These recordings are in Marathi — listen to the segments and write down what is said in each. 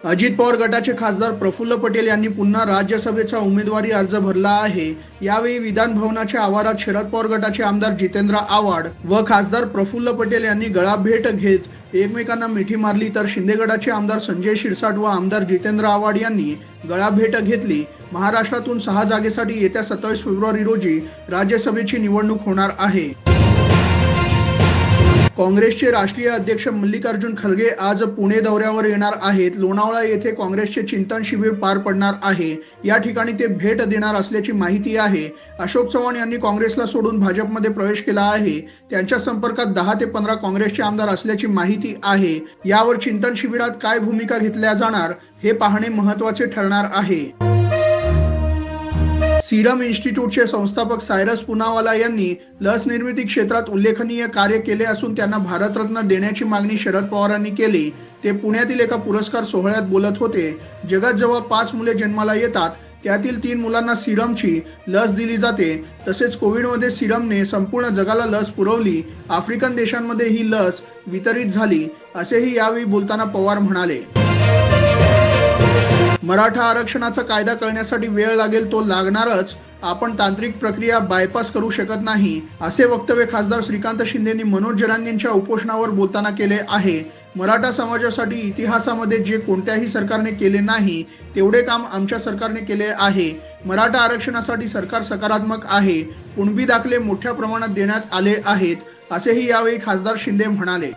अजित पवार गटाचे खासदार प्रफुल्ल पटेल यांनी पुन्हा राज्यसभेचा उमेदवारी अर्ज भरला आहे। यावेळी विधान भवनाच्या आवारात शरद पवार गटाचे आमदार जितेंद्र आव्हाड व खासदार प्रफुल्ल पटेल यांनी गळाभेट घेत एकमेकांना मिठी मारली, तर शिंदे गटाचे आमदार संजय शिरसाट व आमदार जितेंद्र आव्हाड यांनी गळाभेट घेतली। महाराष्ट्रातून 6 जागेसाठी येत्या 27 फेब्रुवारी रोजी राज्यसभेची निवडणूक होणार आहे। काँग्रेसचे राष्ट्रीय अध्यक्ष मल्लिकार्जुन खरगे आज पुणे दौऱ्यावर येणार आहेत। लोणावळा येथे काँग्रेसचे चिंतन शिबिर पार पडणार आहे। या ठिकाणी ते भेट देणार असल्याची माहिती आहे। अशोक चव्हाण यांनी काँग्रेसला सोडून भाजपमध्ये प्रवेश केला आहे। त्यांच्या संपर्कात 10 ते 15 काँग्रेसचे आमदार असल्याची माहिती आहे। यावर चिंतन शिबिरात काय भूमिका घेतल्या जाणार हे पाहणे महत्त्वाचे ठरणार आहे। सीरम इन्स्टिट्यूटचे संस्थापक सायरस पूनावाला यांनी लस निर्मिती क्षेत्रात उल्लेखनीय कार्य केले असून त्यांना भारतरत्न देण्याची मागणी शरद पवारांनी केली। ते पुण्यातील एका पुरस्कार सोहळ्यात बोलत होते। जगात जेव्हा 5 मुले जन्माला येतात त्यातील 3 मुलांना सीरमची लस दिली जाते। तसेच कोविडमध्ये सीरमने संपूर्ण जगाला लस पुरवली। आफ्रिकन देशांमध्ये ही लस वितरित झाली असेही यावेळी बोलताना पवार म्हणाले। मराठा आरक्षणाचा कायदा कळण्यासाठी वेळ लागेल, तो लागणारच। आपण तांत्रिक प्रक्रिया बायपास करू शकत नाही, असे वक्तव्य खासदार श्रीकांत शिंदेंनी मनोज जरांगेंच्या उपोषणावर बोलताना केले आहे। मराठा समाजासाठी इतिहासामध्ये जे कोणत्याही सरकारने केले नाही तेवढे काम आमच्या सरकारने केले आहे। मराठा आरक्षणासाठी सरकार सकारात्मक आहे। कुणबी दाखले मोठ्या प्रमाणात देण्यात आले आहेत, असेही यावेळी खासदार शिंदे म्हणाले।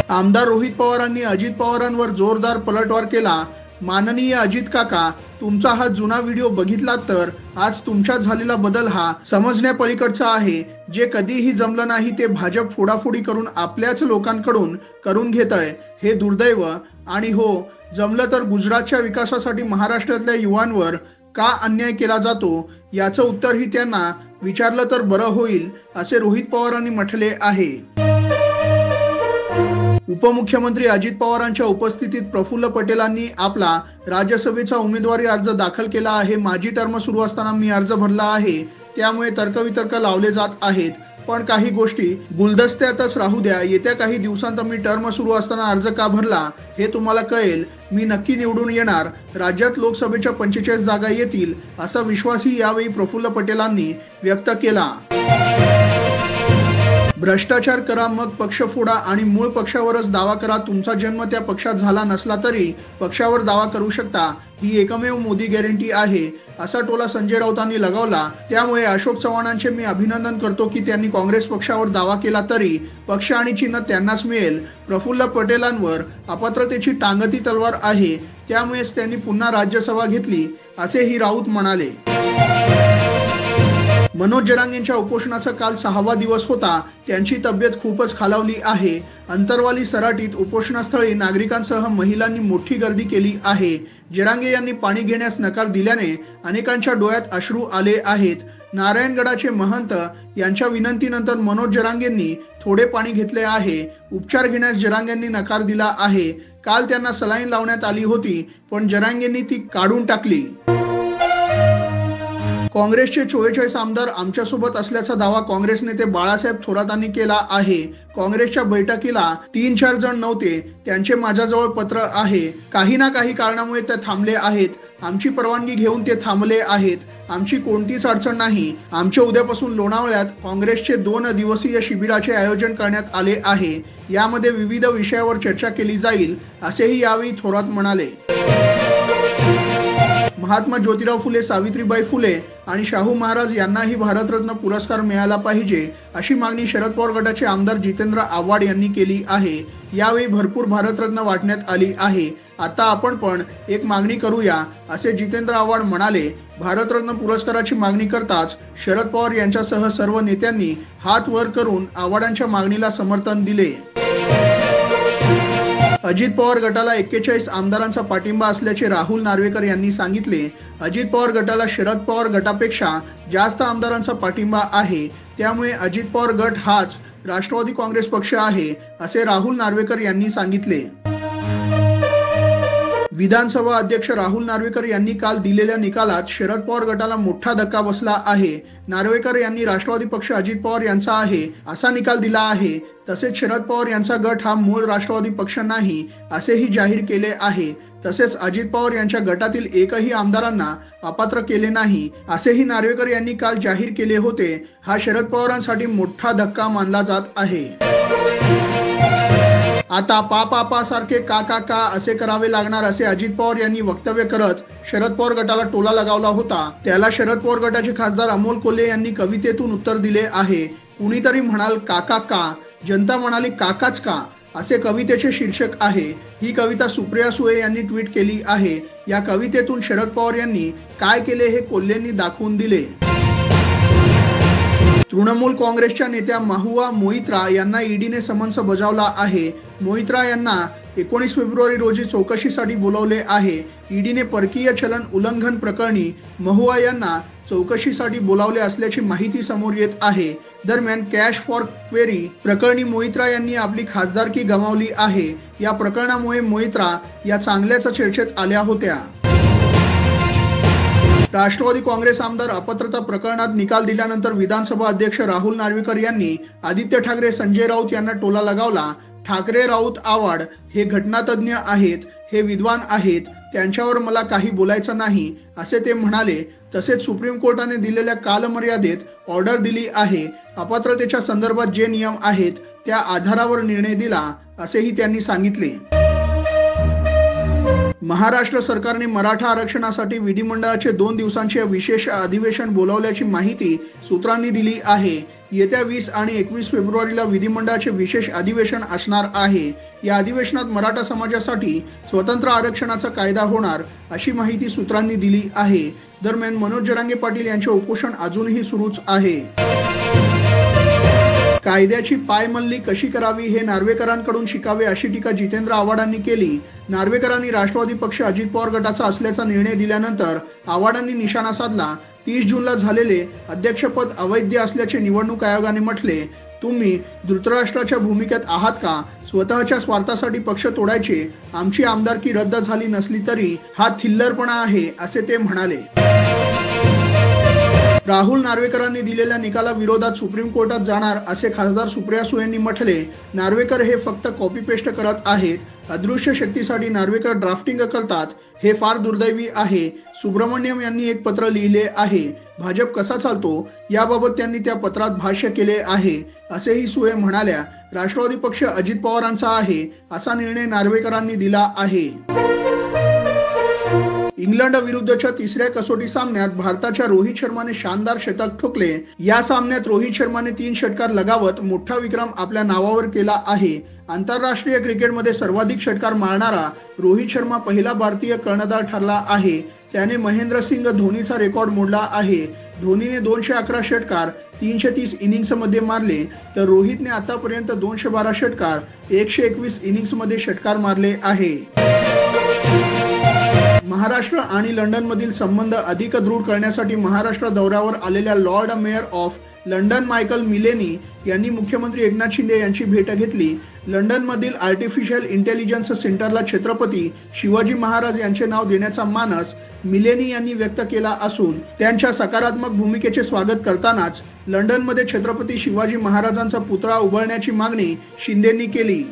आमदार रोहित पवारांनी अजित पवारांवर जोरदार पलटवार केला। माननीय अजित काका, तुमचा हा जुना व्हिडिओ बघितला तर आज तुमच्यात झालेला बदल हा समजण्यापलीकडचा आहे। जे कधीही जमलं नाही ते भाजप फोडाफोडी करून आपल्याच लोकांकडून करून घेतंय, हे दुर्दैव। आणि हो, जमलं तर गुजरातच्या विकासासाठी महाराष्ट्रातल्या युवांवर का अन्याय केला जातो याचं उत्तरही त्यांना विचारलं तर बरं होईल, असे रोहित पवारांनी म्हटले आहे। उपमुख्यमंत्री अजित पवारांच्या उपस्थितीत प्रफुल्ल पटेलांनी आपला राज्यसभेचा उमेदवारी अर्ज दाखल केला आहे। माझी टर्म सुरू असताना मी अर्ज भरला आहे, त्यामुळे तर्कवितर्क लावले जात आहेत, पण काही गोष्टी गुलदस्त्यातच राहू द्या। येत्या काही दिवसांत मी टर्म सुरू असताना अर्ज का भरला हे तुम्हाला कळेल। मी नक्की निवडून येणार। राज्यात लोकसभेच्या 45 जागा येतील, असा विश्वासही यावेळी प्रफुल्ल पटेलांनी व्यक्त केला। भ्रष्टाचार करा, मग पक्ष फोडा आणि मूळ पक्षावरच दावा करा। तुमचा जन्म त्या पक्षात झाला नसला तरी पक्षावर दावा करू शकता, ही एकमेव मोदी गॅरंटी आहे, असा टोला संजय राऊतांनी लगावला। त्यामुळे अशोक चव्हाणांचे मी अभिनंदन करतो की त्यांनी काँग्रेस पक्षावर दावा केला तरी पक्ष आणि चिन्ह त्यांनाच मिळेल। प्रफुल्ल पटेलांवर अपात्रतेची टांगती तलवार आहे, त्यामुळेच त्यांनी पुन्हा राज्यसभा घेतली, असेही राऊत म्हणाले। मनोज जरांगेंच्या उपोषणाचा काल 6वा दिवस होता। त्यांची तब्येत खूपच खालावली आहे। अंतरवाली सराटीत उपोषणस्थळी नागरिकांसह महिलांनी मोठी गर्दी केली आहे। जरांगे यांनी पाणी घेण्यास नकार दिल्याने अनेकांच्या डोळ्यात अश्रू आले आहेत। नारायणगडाचे महंत यांच्या विनंतीनंतर मनोज जरांगेंनी थोडे पाणी घेतले आहे। उपचार घेण्यास जरांगेंनी नकार दिला आहे। काल त्यांना सलाईन लावण्यात आली होती, पण जरांगेंनी ती काढून टाकली। काँग्रेसचे 44 आमदार आमच्यासोबत असल्याचा दावा काँग्रेस नेते बाळासाहेब थोरातांनी केला आहे। काँग्रेसच्या बैठकीला 3-4 जण नव्हते, त्यांचे माझ्याजवळ पत्र आहे। काही ना काही कारणामुळे ते थांबले आहेत। आमची परवानगी घेऊन ते थांबले आहेत। आमची कोणतीच अडचण नाही। आमच्या उद्यापासून लोणावळ्यात काँग्रेसचे 2 दिवसीय शिबिराचे आयोजन करण्यात आले आहे। यामध्ये विविध विषयावर चर्चा केली जाईल, असेही यावेळी थोरात म्हणाले। महात्मा ज्योतिराव फुले, सावित्रीबाई फुले आणि शाहू महाराज यांनाही भारतरत्न पुरस्कार मिळाला पाहिजे, अशी मागणी शरद पवार गटाचे आमदार जितेंद्र आव्हाड यांनी केली आहे। यावेळी भरपूर भारतरत्न वाटण्यात आली आहे। आता आपण पण एक मागणी करूया, असे जितेंद्र आव्हाड म्हणाले। भारतरत्न पुरस्काराची मागणी करताच शरद पवार यांच्यासह सर्व नेत्यांनी हात वर करून आव्हाडांच्या मागणीला समर्थन दिले। अजित पवार गटाला 41 आमदारांचा पाठिंबा असल्याचे राहुल नार्वेकर यांनी सांगितले। अजित पवार गटाला शरद पवार गटापेक्षा जास्त आमदारांचा पाठिंबा आहे, त्यामुळे अजित पवार गट हाच राष्ट्रवादी काँग्रेस पक्ष आहे, असे राहुल नार्वेकर यांनी सांगितले। विधानसभा अध्यक्ष राहुल नार्वेकर यांनी काल दिलेल्या निकालात शरद पवार गटाला मोठा धक्का बसला आहे। नार्वेकर यांनी राष्ट्रवादी पक्ष अजित पवार यांचा आहे असा निकाल दिला आहे। तसेच शरद पवार यांचा गट हा मूळ राष्ट्रवादी पक्ष नाही असेही जाहीर केले आहे। तसेच अजित पवार यांच्या गटातील एकही आमदारांना अपात्र केले नाही असेही नार्वेकर यांनी काल जाहीर केले होते। हा शरद पवारांसाठी मोठा धक्का मानला जात आहे। आता पा सारखे का असे करावे लागणार असे अजित पवार यांनी वक्तव्य करत शरद पवार गटाला टोला लगावला होता। त्याला शरद पवार गटाचे खासदार अमोल कोल्हे यांनी कवितेतून उत्तर दिले आहे। कुणीतरी म्हणाल का, जनता म्हणाली काकाच का असे कवितेचे शीर्षक आहे। ही कविता सुप्रिया सुळे यांनी ट्विट केली आहे। या कवितेतून शरद पवार यांनी काय केले हे कोल्हेंनी दाखवून दिले। तृणमूल काँग्रेसच्या नेत्या महुआ मोइत्रा यांना ईडीने समन्स बजावला आहे। मोइत्रा यांना 19 फेब्रुवारी रोजी चौकशीसाठी बोलावले आहे। ईडीने परकीय चलन उल्लंघन प्रकरणी महुआ यांना चौकशीसाठी बोलावले असल्याची माहिती समोर येत आहे। दरम्यान कॅश फॉर क्वेरी प्रकरणी मोइत्रा यांनी आपली खासदारकी गमावली आहे। या प्रकरणामुळे मोइत्रा या चांगल्याच चर्चेत आल्या होत्या। राष्ट्रवादी काँग्रेस आमदार अपात्रता प्रकरणात निकाल दिल्यानंतर विधानसभा अध्यक्ष राहुल नार्वेकर यांनी आदित्य ठाकरे, संजय राऊत यांना टोला लगावला। ठाकरे राऊत आव्हाड हे घटनातज्ञ आहेत, हे विद्वान आहेत, त्यांच्यावर मला काही बोलायचं नाही असे ते म्हणाले। तसेच सुप्रीम कोर्टाने दिलेल्या कालमर्यादेत ऑर्डर दिली आहे। अपात्रतेच्या संदर्भात जे नियम आहेत त्या आधारावर निर्णय दिला असेही त्यांनी सांगितले। महाराष्ट्र सरकारने मराठा आरक्षणासाठी विधिमंडळाचे 2 दिवसांचे विशेष अधिवेशन बोलावल्याची माहिती सूत्रांनी दिली आहे। येत्या 20 आणि 21 फेब्रुवारीला विधिमंडळाचे विशेष अधिवेशन असणार आहे। या अधिवेशनात मराठा समाजासाठी स्वतंत्र आरक्षणाचा कायदा होणार अशी माहिती सूत्रांनी दिली आहे। दरम्यान मनोज जरांगे पाटील यांचे उपोषण अजूनही सुरूच आहे। कायद्याची पायमल्ली कशी करावी हे नार्वेकरांकडून शिकावे अशी टीका जितेंद्र आव्हाडांनी केली। नार्वेकरांनी राष्ट्रवादी पक्ष अजित पवार गटाचा असल्याचा निर्णय दिल्यानंतर आव्हाडांनी निशाणा साधला। 30 जूनला झालेले अध्यक्षपद अवैध असल्याचे निवडणूक आयोगाने म्हटले। तुम्ही धृतराष्ट्राच्या भूमिकेत आहात का? स्वतःच्या स्वार्थासाठी पक्ष तोडायचे। आमची आमदारकी रद्द झाली नसली तरी हा थिल्लरपणा आहे असे ते म्हणाले। राहुल नार्वेकरांनी दिलेल्या निकालाविरोधात सुप्रीम कोर्टात जाणार असे खासदार सुप्रिया सुळेंनी म्हटले। नार्वेकर हे फक्त कॉपी पेस्ट करत आहेत। अदृश्य शक्तीसाठी नार्वेकर ड्राफ्टिंग करतात, हे फार दुर्दैवी आहे। सुब्रमण्यम यांनी एक पत्र लिहिले आहे। भाजप कसा चालतो याबाबत त्यांनी त्या पत्रात भाष्य केले आहे असेही सुळे म्हणाल्या। राष्ट्रवादी पक्ष अजित पवारांचा आहे असा निर्णय नार्वेकरांनी दिला आहे। इंग्लंड विरुद्धच्या तिसऱ्या कसोटी सामन्यात भारताच्या रोहित शर्माने शानदार शतक ठोकले। या सामन्यात रोहित शर्माने 3 षटकार लगावत मोठा विक्रम आपल्या नावावर केला आहे। आंतरराष्ट्रीय क्रिकेटमध्ये सर्वाधिक षटकार मारणारा रोहित शर्मा पहिला भारतीय कर्णधार ठरला आहे। त्याने महेंद्रसिंग धोनीचा रेकॉर्ड मोडला आहे। धोनीने 211 षटकार 330 इनिंग्समध्ये मारले तर रोहितने आतापर्यंत 212 षटकार 121 इनिंग्समध्ये षटकार मारले आहे। महाराष्ट्र आणि लंडन मधील संबंध अधिक दृढ करण्यासाठी महाराष्ट्र दौऱ्यावर आलेल्या lord mayor of London Michael Mainelli यांनी मुख्यमंत्री एकनाथ शिंदे यांची भेट घेतली। लंडन मधील आर्टिफिशियल इंटेलिजन्स सेंटरला छत्रपती शिवाजी महाराज यांचे नाव देण्याचा मानस मिलेनी यांनी व्यक्त केला असून त्यांच्या सकारात्मक भूमिकेचे स्वागत करतानाच लंडनमध्ये छत्रपती शिवाजी महाराजांचा पुतळा उभारण्याची मागणी शिंदेंनी केली।